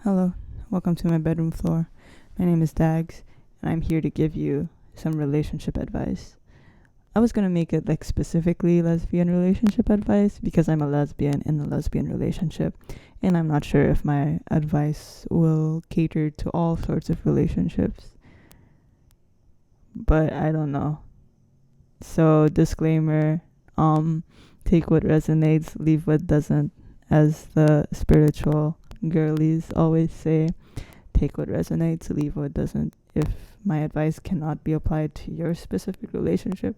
Hello, welcome to my bedroom floor. My name is Dags, and I'm here to give you some relationship advice. I was gonna make it like specifically lesbian relationship advice because I'm a lesbian in a lesbian relationship, and I'm not sure if my advice will cater to all sorts of relationships, but I don't know. So, disclaimer, take what resonates, leave what doesn't, as the spiritual girlies always say. Take what resonates, leave what doesn't. If my advice cannot be applied to your specific relationship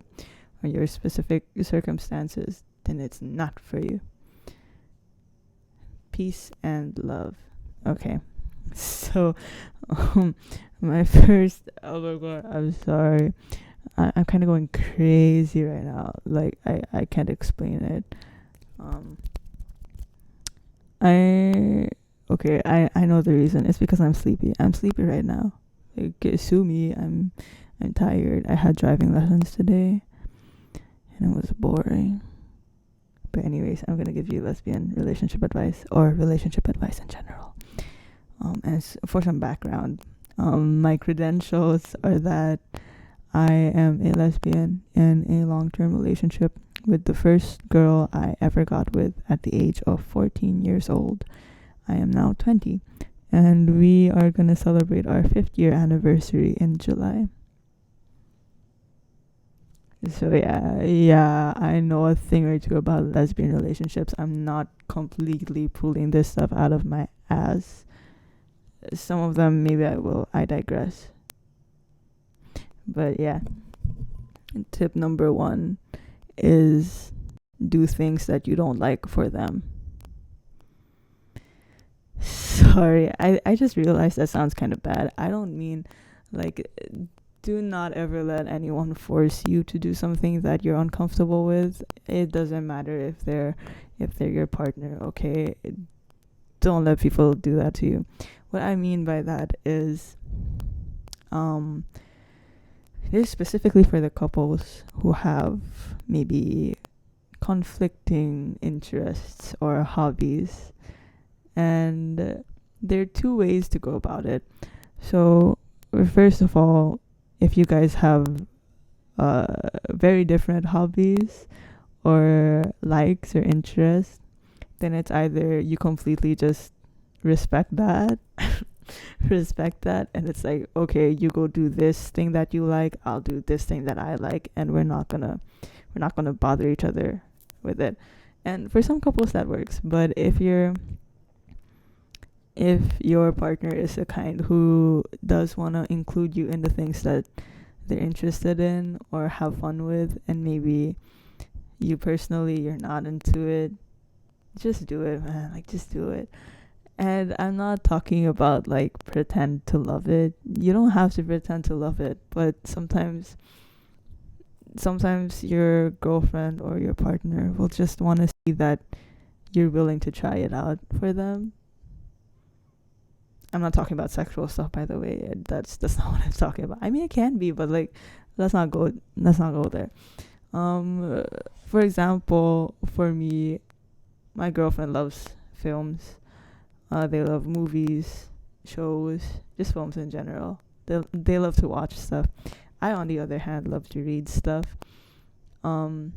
or your specific circumstances, then it's not for you. Peace and love. Okay. So, my first, oh my god, I'm sorry. I'm kind of going crazy right now. Like, I can't explain it. Um, I okay, I know the reason. It's because I'm sleepy. I'm sleepy right now. Like, sue me. I'm tired. I had driving lessons today, and it was boring. But anyways, I'm gonna give you lesbian relationship advice or relationship advice in general. And for some background, my credentials are that I am a lesbian in a long-term relationship with the first girl I ever got with at the age of 14 years old. I am now 20, and we are going to celebrate our 5th year anniversary in July. So yeah, I know a thing or two about lesbian relationships. I'm not completely pulling this stuff out of my ass. Some of them maybe I digress. But yeah, tip number 1 is do things that you don't like for them. Sorry, I just realized that sounds kind of bad. I don't mean like, do not ever let anyone force you to do something that you're uncomfortable with. It doesn't matter if they're your partner, okay? Don't let people do that to you. What I mean by that is this is specifically for the couples who have maybe conflicting interests or hobbies, and there are 2 ways to go about it. So, first of all, if you guys have very different hobbies or likes or interests, then it's either you completely just respect that respect that, and it's like, okay, you go do this thing that you like, I'll do this thing that I like, and we're not gonna bother each other with it. And for some couples that works, but if your partner is the kind who does want to include you in the things that they're interested in or have fun with, and maybe you personally you're not into it, just do it, man. Like, just do it. And I'm not talking about like pretend to love it. You don't have to pretend to love it, but sometimes your girlfriend or your partner will just want to see that you're willing to try it out for them. I'm not talking about sexual stuff, by the way. That's not what I'm talking about. I mean, it can be, but like, let's not go there. For example, for me, my girlfriend loves films. They love movies, shows, just films in general. They love to watch stuff. I, on the other hand, love to read stuff. And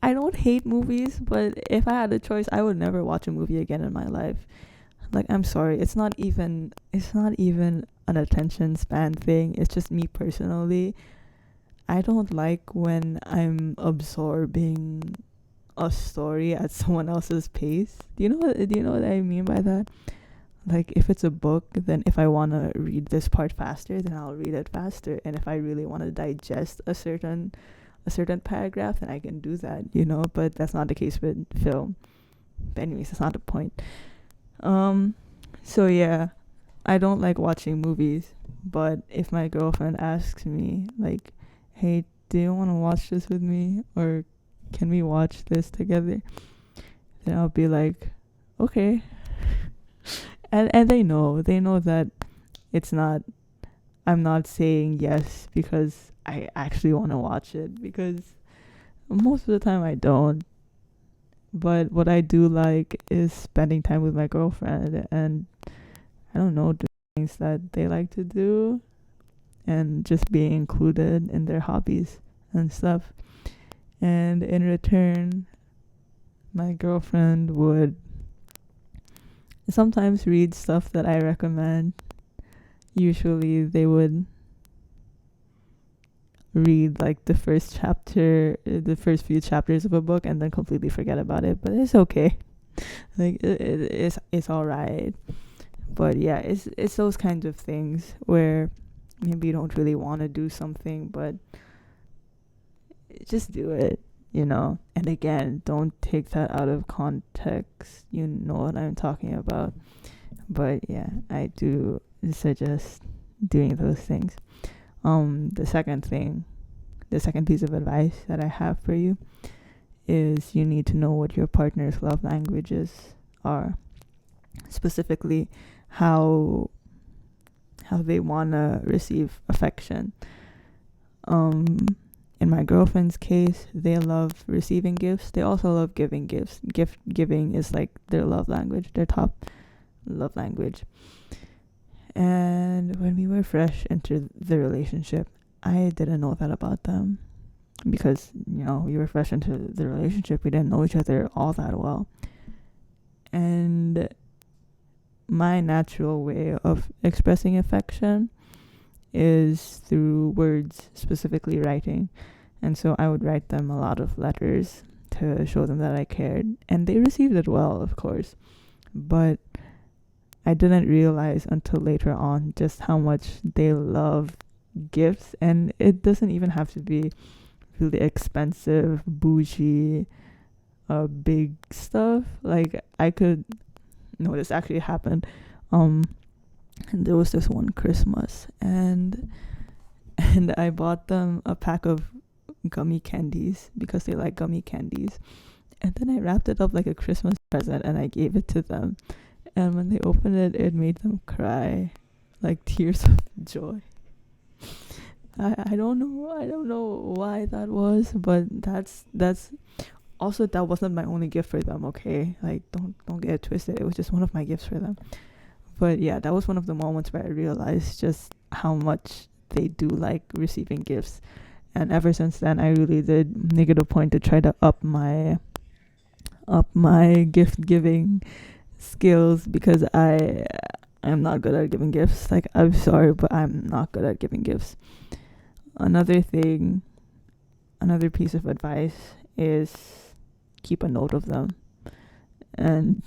I don't hate movies, but if I had a choice, I would never watch a movie again in my life. Like, I'm sorry, it's not even an attention span thing. It's just me personally. I don't like when I'm absorbing a story at someone else's pace. Do you know what I mean by that? Like, if it's a book, then if I want to read this part faster, then I'll read it faster. And if I really want to digest a certain paragraph, then I can do that, but that's not the case with film. But anyways, that's not the point. So yeah, I don't like watching movies, but if my girlfriend asks me, like, hey, do you want to watch this with me, or can we watch this together, then I'll be like, okay. And they know that it's not, I'm not saying yes because I actually want to watch it, because most of the time I don't. But what I do like is spending time with my girlfriend, and I don't know, doing things that they like to do, and just being included in their hobbies and stuff. And in return, my girlfriend would sometimes read stuff that I recommend. Usually they would read like the first few chapters of a book, and then completely forget about it. But it's okay. Like it's all right. But yeah, it's those kinds of things where maybe you don't really want to do something, but just do it, And again, don't take that out of context. You know what I'm talking about. But yeah, I do suggest doing those things. The second piece of advice that I have for you is you need to know what your partner's love languages are. Specifically, how they want to receive affection. In my girlfriend's case, they love receiving gifts. They also love giving gifts. Gift giving is like their love language, their top love language. And when we were fresh into the relationship, I didn't know that about them because, we were fresh into the relationship. We didn't know each other all that well. And my natural way of expressing affection is through words, specifically writing. And so I would write them a lot of letters to show them that I cared. And they received it well, of course. But I didn't realize until later on just how much they love gifts. And it doesn't even have to be really expensive, bougie, big stuff. Like this actually happened. And there was this one Christmas, and I bought them a pack of gummy candies because they like gummy candies. And then I wrapped it up like a Christmas present and I gave it to them. And when they opened it, it made them cry, like tears of joy. I don't know why that was, but that's also, that wasn't my only gift for them, okay? Like, don't get it twisted. It was just one of my gifts for them. But yeah, that was one of the moments where I realized just how much they do like receiving gifts. And ever since then, I really did make it a point to try to up my gift giving skills, because I am not good at giving gifts. Like, I'm sorry, but I'm not good at giving gifts. Another piece of advice is keep a note of them. And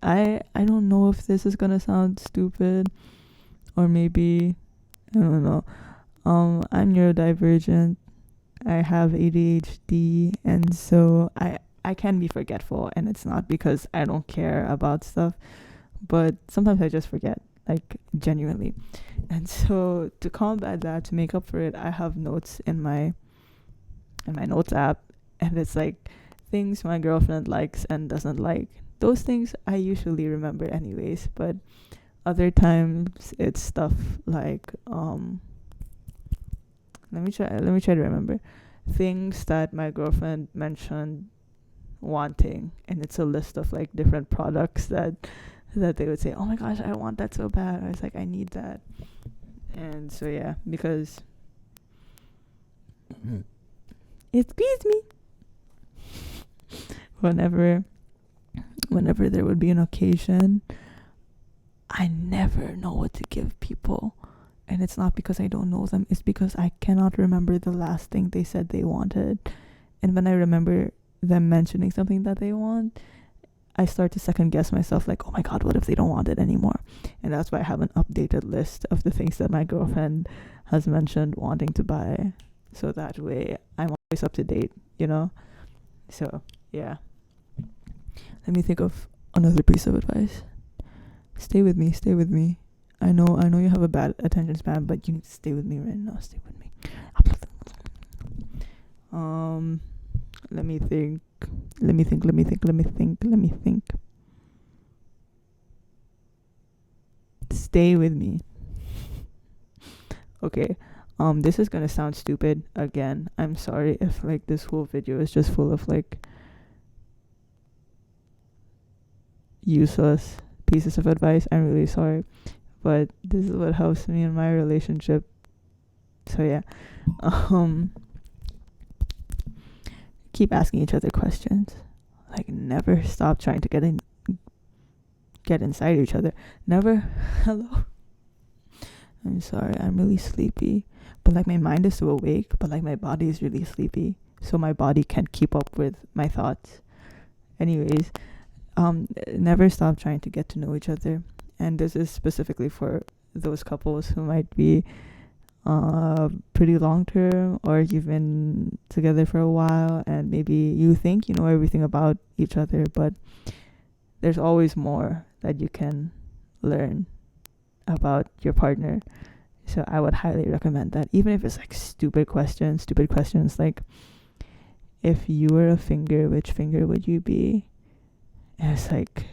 I don't know if this is gonna sound stupid, or maybe, I don't know. I'm neurodivergent. I have ADHD, and so I can be forgetful, and it's not because I don't care about stuff, but sometimes I just forget, like, genuinely. And so to combat that, to make up for it, I have notes in my notes app, and it's like things my girlfriend likes and doesn't like. Those things I usually remember anyways, but other times it's stuff like let me try to remember things that my girlfriend mentioned wanting, and it's a list of like different products that they would say, oh my gosh, I want that so bad. I was like, I need that. And so yeah, because excuse me, whenever there would be an occasion, I never know what to give people. And it's not because I don't know them, it's because I cannot remember the last thing they said they wanted. And when I remember them mentioning something that they want, I start to second guess myself, like, oh my god, what if they don't want it anymore? And that's why I have an updated list of the things that my girlfriend has mentioned wanting to buy, so that way I'm always up to date, So yeah, let me think of another piece of advice. Stay with me. I know you have a bad attention span, but you need to stay with me right now. Stay with me. Let me think. Stay with me. Okay. This is gonna sound stupid again. I'm sorry if like this whole video is just full of like useless pieces of advice. I'm really sorry, but this is what helps me in my relationship. So yeah, um, keep asking each other questions. Like, never stop trying to get inside each other. Never. Hello. I'm sorry. I'm really sleepy, but like my mind is still awake, but like my body is really sleepy, so my body can't keep up with my thoughts. Anyways, never stop trying to get to know each other, and this is specifically for those couples who might be pretty long term, or you've been together for a while and maybe you think you know everything about each other, but there's always more that you can learn about your partner. So I would highly recommend that, even if it's like stupid questions like, if you were a finger, which finger would you be? And it's like,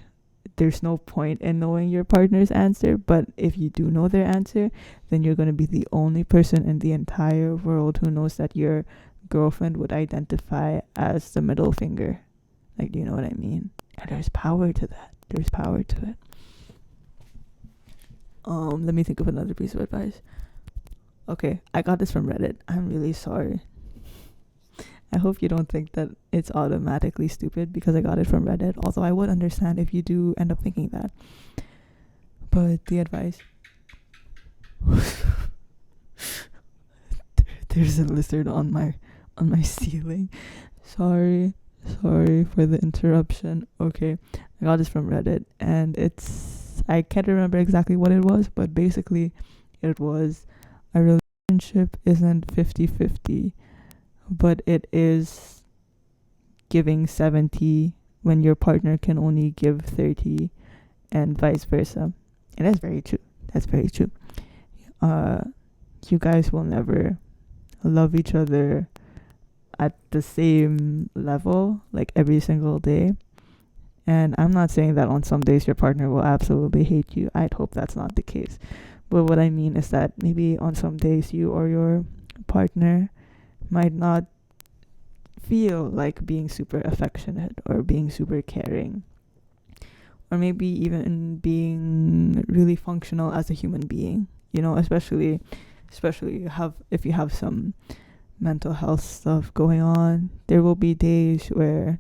there's no point in knowing your partner's answer, but if you do know their answer, then you're going to be the only person in the entire world who knows that your girlfriend would identify as the middle finger. Like, do you know what I mean? And there's power to that. There's power to it. Let me think of another piece of advice. Okay, I got this from Reddit. I'm really sorry. I hope you don't think that it's automatically stupid because I got it from Reddit, although I would understand if you do end up thinking that. But the advice... There's a lizard on my ceiling. Sorry for the interruption. Okay, I got this from Reddit, and I can't remember exactly what it was, but basically it was, a relationship isn't 50-50, but it is giving 70 when your partner can only give 30, and vice versa. And that's very true. You guys will never love each other at the same level, like every single day. And I'm not saying that on some days your partner will absolutely hate you. I'd hope that's not the case. But what I mean is that maybe on some days you or your partner might not feel like being super affectionate or being super caring, or maybe even being really functional as a human being, especially if you have some mental health stuff going on. There will be days where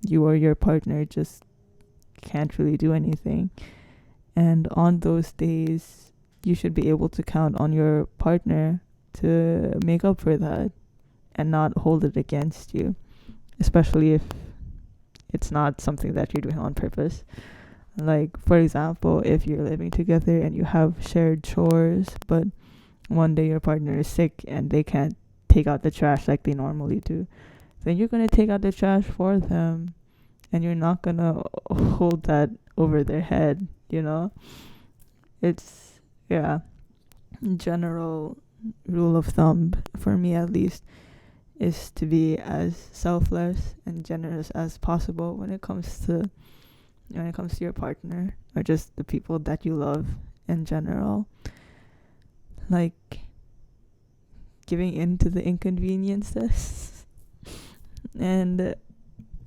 you or your partner just can't really do anything, and on those days you should be able to count on your partner to make up for that and not hold it against you, especially if it's not something that you're doing on purpose. Like, for example, if you're living together and you have shared chores, but one day your partner is sick and they can't take out the trash like they normally do, then you're going to take out the trash for them, and you're not going to hold that over their head, It's, yeah, general rule of thumb, for me at least, is to be as selfless and generous as possible when it comes to your partner, or just the people that you love in general. Like, giving in to the inconveniences. And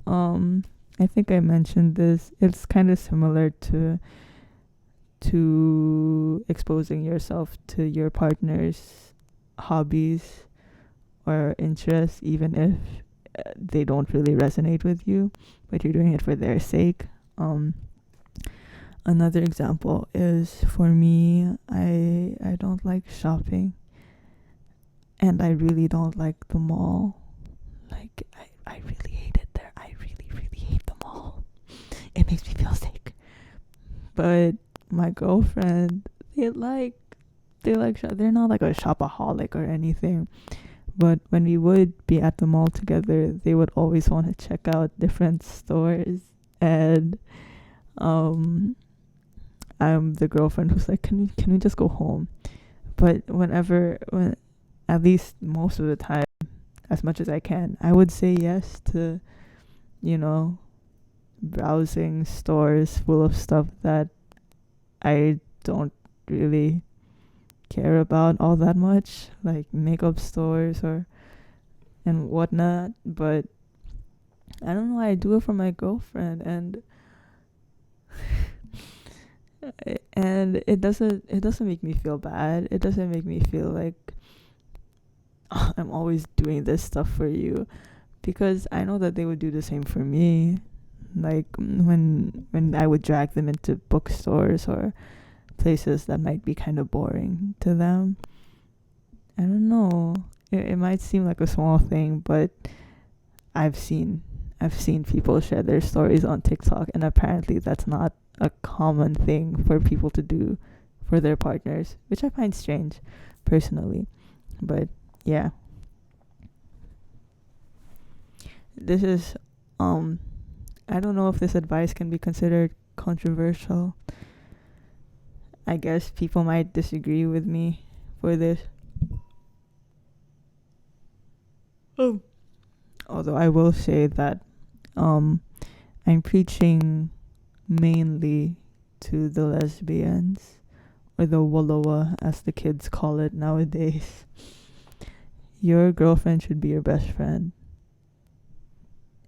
I think I mentioned this. It's kind of similar to exposing yourself to your partner's hobbies or interests, even if they don't really resonate with you, but you're doing it for their sake. Another example is, for me, I don't like shopping, and I really don't like the mall. Like, I really hate it there. I really, really hate the mall. It makes me feel sick. But my girlfriend, they're not like a shopaholic or anything, but when we would be at the mall together, they would always want to check out different stores, and I'm the girlfriend who's like, can we just go home? But when at least most of the time, as much as I can, I would say yes to browsing stores full of stuff that I don't really care about all that much, like makeup stores and whatnot. But I don't know, I do it for my girlfriend, and And it doesn't make me feel bad. It doesn't make me feel like I'm always doing this stuff for you, because I know that they would do the same for me. Like when I would drag them into bookstores or places that might be kind of boring to them. I don't know. It might seem like a small thing, but I've seen I've seen people share their stories on TikTok, and apparently that's not a common thing for people to do for their partners, which I find strange personally. But yeah, this is I don't know if this advice can be considered controversial. I guess people might disagree with me for this. Oh. Although I will say that um I'm preaching mainly to the lesbians, or the wallowa as the kids call it nowadays. Your girlfriend should be your best friend.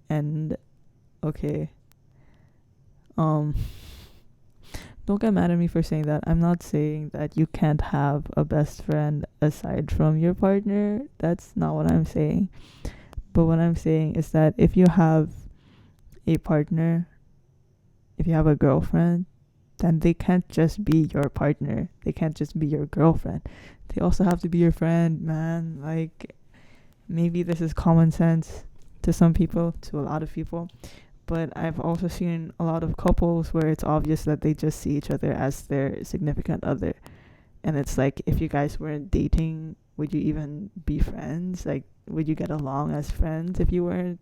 And okay, um don't get mad at me for saying that. I'm not saying that you can't have a best friend aside from your partner. That's not what I'm saying. But what I'm saying is that if you have a partner, if you have a girlfriend, then they can't just be your partner. They can't just be your girlfriend. They also have to be your friend, man. Like, maybe this is common sense to some people, to a lot of people. But I've also seen a lot of couples where it's obvious that they just see each other as their significant other. And it's like, if you guys weren't dating, would you even be friends? Like, would you get along as friends if you weren't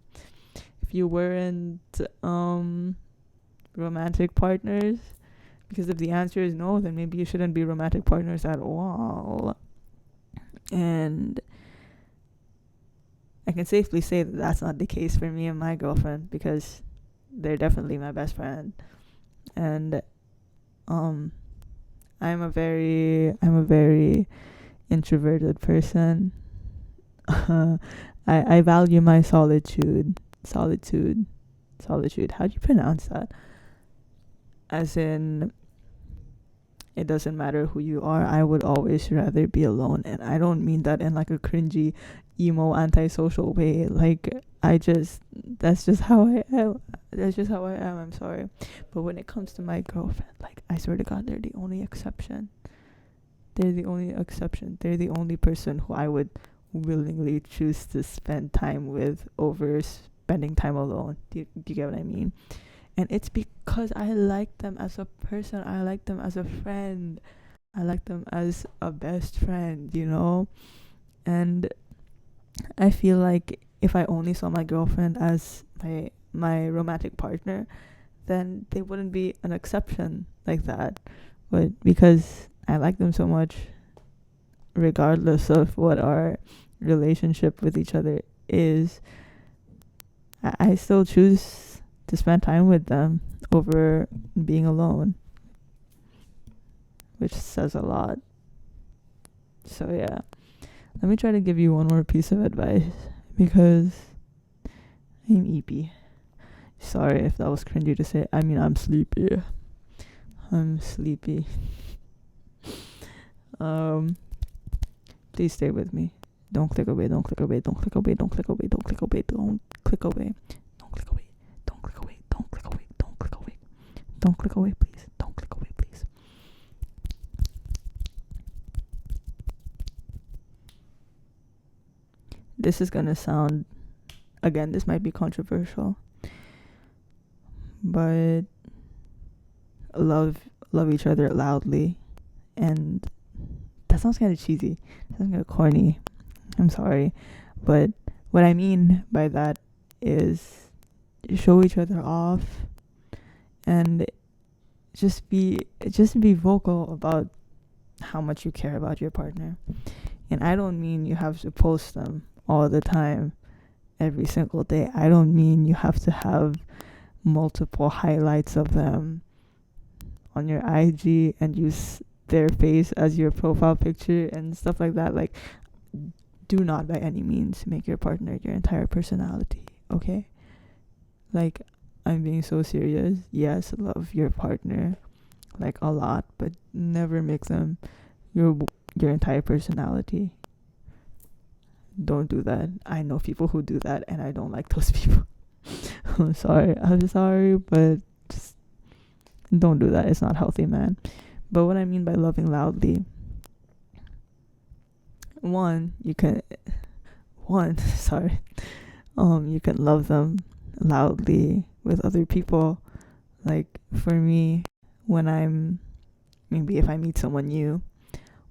romantic partners? Because if the answer is no, then maybe you shouldn't be romantic partners at all. And I can safely say that that's not the case for me and my girlfriend, because they're definitely my best friend. And I'm a very introverted person. I value my solitude. Solitude. Solitude. How do you pronounce that? As in, it doesn't matter who you are, I would always rather be alone. And I don't mean that in like a cringy, emo, antisocial way. Like, that's just how I am. That's just how I am. I'm sorry. But when it comes to my girlfriend, like, I swear to God, they're the only exception. They're the only exception. They're the only person who I would willingly choose to spend time with over spending time alone. Do you get what I mean? And it's because I like them as a person. I like them as a friend. I like them as a best friend, you know? And I feel like if I only saw my girlfriend as my romantic partner, then they wouldn't be an exception like that. But because I like them so much, regardless of what our relationship with each other is, I still choose to spend time with them over being alone, which says a lot. So yeah, let me try to give you one more piece of advice, because I'm eepy. Sorry if that was cringy to say. I mean, I'm sleepy. I'm sleepy. Please stay with me. Don't click away, don't click away, don't click away, don't click away, don't click away, don't click away, don't click away, don't click away, don't click away, don't click away, don't click away, please, don't click away, please. This is gonna sound, again, this might be controversial, but love each other loudly. And that sounds kind of cheesy. That sounds kind of corny. I'm sorry. But what I mean by that is show each other off, and just be vocal about how much you care about your partner. And I don't mean you have to post them all the time, every single day. I don't mean you have to have multiple highlights of them on your IG and use their face as your profile picture and stuff like that. Like, do not by any means make your partner your entire personality, okay? Like, I'm being so serious. Yes, love your partner. like a lot, but never make them your your entire personality. Don't do that. I know people who do that, and I don't like those people. I'm sorry, but just don't do that. It's not healthy, man. But what I mean by loving loudly, one, you can one sorry you can love them loudly with other people. Like for me, when I'm maybe if I meet someone new,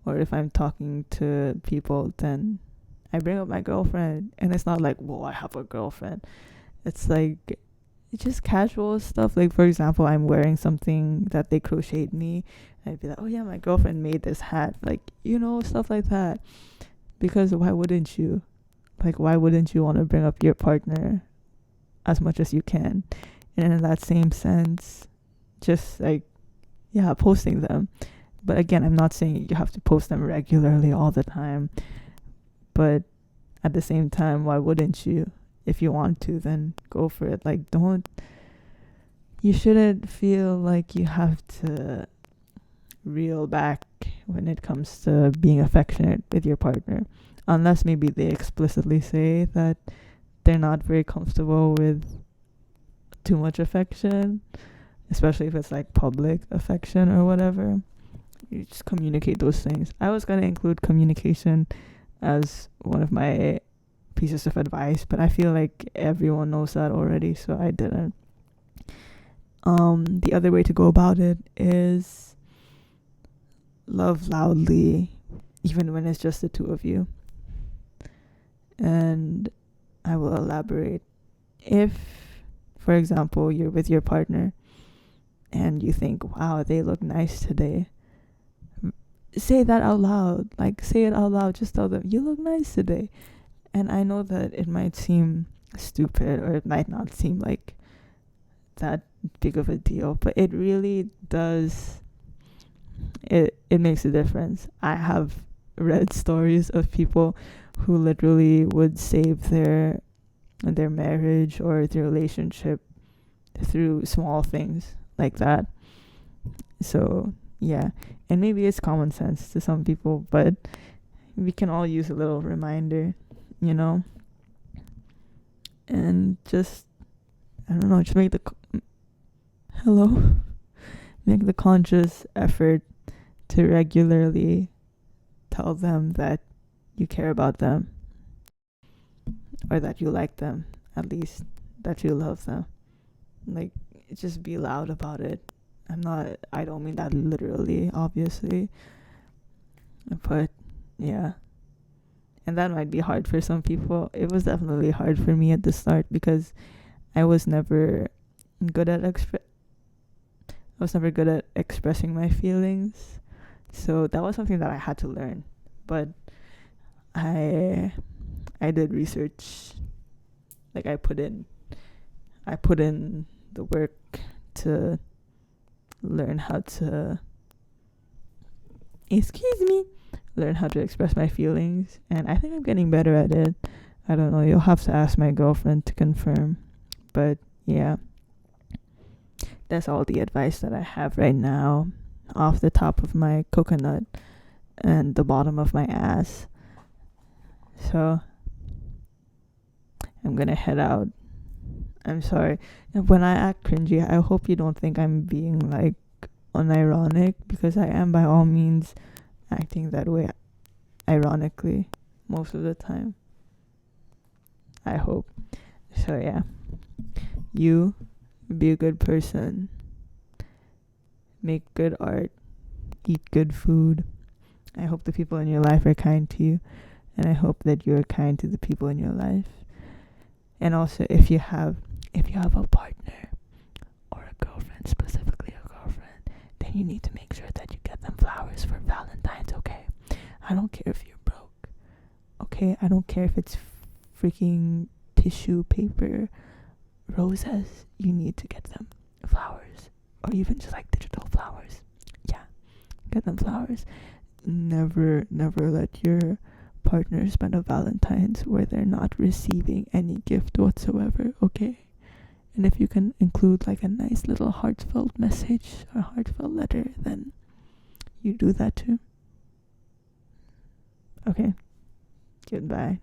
or if I'm talking to people, then I bring up my girlfriend, and it's not like, whoa, I have a girlfriend. It's like, it's just casual stuff. Like, for example, I'm wearing something that they crocheted me. I'd be like, oh yeah, my girlfriend made this hat. Like, stuff like that. Because why wouldn't you? Like, why wouldn't you want to bring up your partner as much as you can? And in that same sense, just like, yeah, posting them. But again, I'm not saying you have to post them regularly all the time. But at the same time, why wouldn't you? If you want to, then go for it. Like, you shouldn't feel like you have to reel back when it comes to being affectionate with your partner. Unless maybe they explicitly say that they're not very comfortable with too much affection, especially if it's like public affection or whatever. You just communicate those things. I was going to include communication as one of my pieces of advice, but I feel like everyone knows that already, so I didn't. The other way to go about it is love loudly, even when it's just the two of you. And I will elaborate. If, for example, you're with your partner and you think, wow, they look nice today, say that out loud. Like, say it out loud. Just tell them, you look nice today. And I know that it might seem stupid, or it might not seem like that big of a deal, but it really does. It makes a difference. I have read stories of people who literally would save their marriage or their relationship through small things like that. So yeah, and maybe it's common sense to some people, but we can all use a little reminder, and just, I don't know, just make the conscious effort to regularly tell them that you care about them, or that you like them, at least that you love them. Like, just be loud about it. I don't mean that literally, obviously, but yeah. And that might be hard for some people. It was definitely hard for me at the start, because I was never good at expressing my feelings. So that was something that I had to learn. But I did research. Like, I put in the work to learn how to learn how to express my feelings, and I think I'm getting better at it. I don't know, you'll have to ask my girlfriend to confirm. But yeah, that's all the advice that I have right now, off the top of my coconut and the bottom of my ass. So I'm gonna head out. I'm sorry when I act cringy. I hope you don't think I'm being like unironic, because I am by all means acting that way ironically most of the time, I hope. So yeah, you be a good person, make good art, eat good food. I hope the people in your life are kind to you, and I hope that you're kind to the people in your life. And also, if you have a partner or a girlfriend, specifically a girlfriend, then you need to make sure that you get them flowers for Valentine's, okay? I don't care if you're broke, okay? I don't care if it's freaking tissue paper, roses. You need to get them flowers, or even just like digital flowers. Yeah, get them flowers. Never let your partner spend a Valentine's where they're not receiving any gift whatsoever, okay? And if you can include like a nice little heartfelt message or heartfelt letter, then you do that too. Okay. Goodbye.